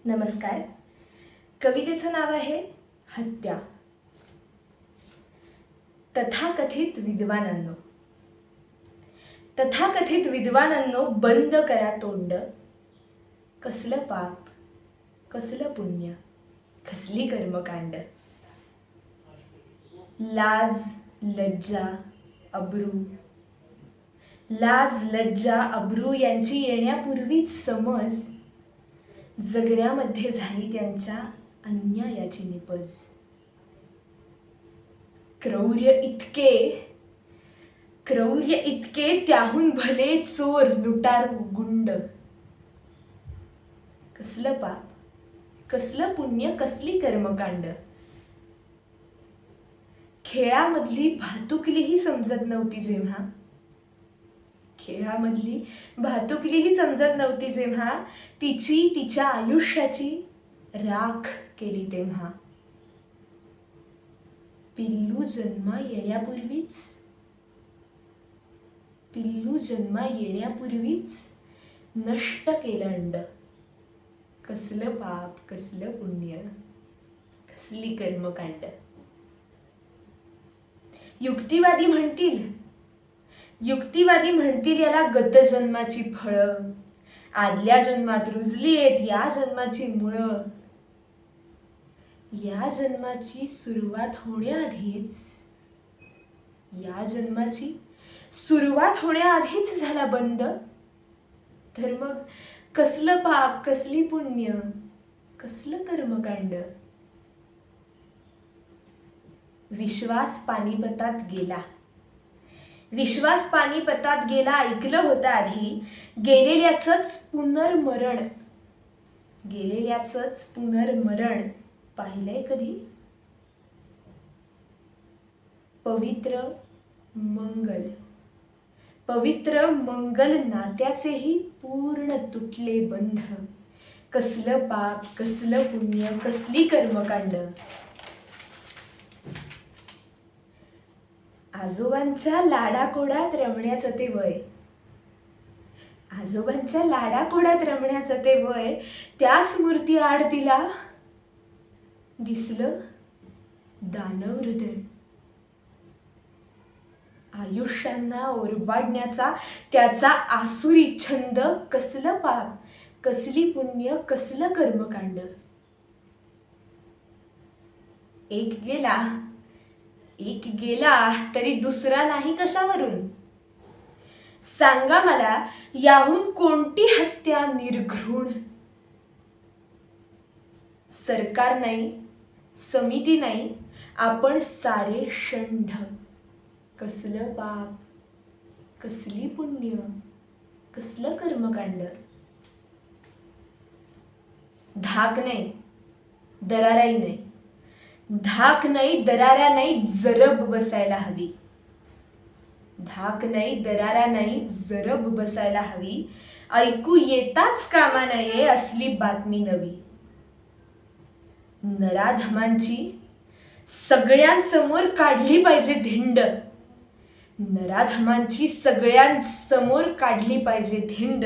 नमस्कार. कवितेचं नाव आहे हत्या. तथाकथित विद्वानांनो, तथाकथित विद्वानांनो, बंद करा तोंड. कसलं पाप, कसलं पुण्य, कसली कर्मकांड. लाज लज्जा अब्रू, लाज लज्जा अब्रू यांची येण्यापूर्वीच समज जगण्यामध्ये झाली त्यांच्या अन्यायाची निपज. क्रौर्य इतके त्याहून भले चोर लुटारू गुंड. कसलं पाप, कसलं पुण्य, कसली कर्मकांड. खेळामधली भातुकलीही समजत नव्हती जेव्हा, खेळामधली भातुकलीही समजत नव्हती जेव्हा तिची तिच्या आयुष्याची राख केली तेव्हा. पिल्लू जन्मा येण्यापूर्वीच नष्ट केलं अंड. कसलं पाप, कसलं पुण्य, कसली कर्मकांड. युक्तिवादी म्हणतील याला गतजन्माची फळं, आदल्या जन्मात रुजली आहेत या जन्माची मुळं. या जन्माची सुरुवात होण्याआधीच झाला बंद. तर मग कसलं पाप, कसली पुण्य, कसलं कर्मकांड. विश्वास पानिपतात गेला ऐकलं होतं आधी. गेलेल्याचंच पुनर्मरण पाहिलंय कधी. पवित्र मंगल नात्याचेही पूर्ण तुटले बंध. कसलं पाप, कसलं पुण्य, कसली कर्मकांड. आजोबांच्या लाडाकोडात रमण्याचं ते वय, त्याच मूर्ती आड तिला दिसलं दानव हृदय. आयुष्यांना ओरबाडण्याचा त्याचा आसुरी छंद. कसलं पाप, कसली पुण्य, कसलं कर्मकांड. एक गेला तरी दुसरा नाही कशावरून. सांगा मला याहून कोणती हत्या निर्घृण. सरकार नाही, समिती नाही, आपण सारे षंढ. कसलं पाप, कसली पुण्य, कसलं कर्मकांड. धाक नाही, दरारा नाही, जरब बसायला हवी. ऐकू येताच कामा नये असली बातमी नवी. नराधमांची सगळ्यांसमोर काढली पाहिजे धिंड.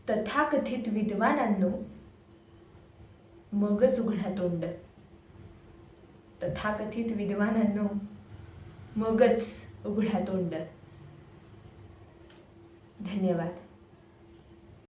तथाकथित विद्वानांनो, मगच उघडा तोंड. तथाकथित विद्वानांनो, मगच उघडा तोंड. धन्यवाद.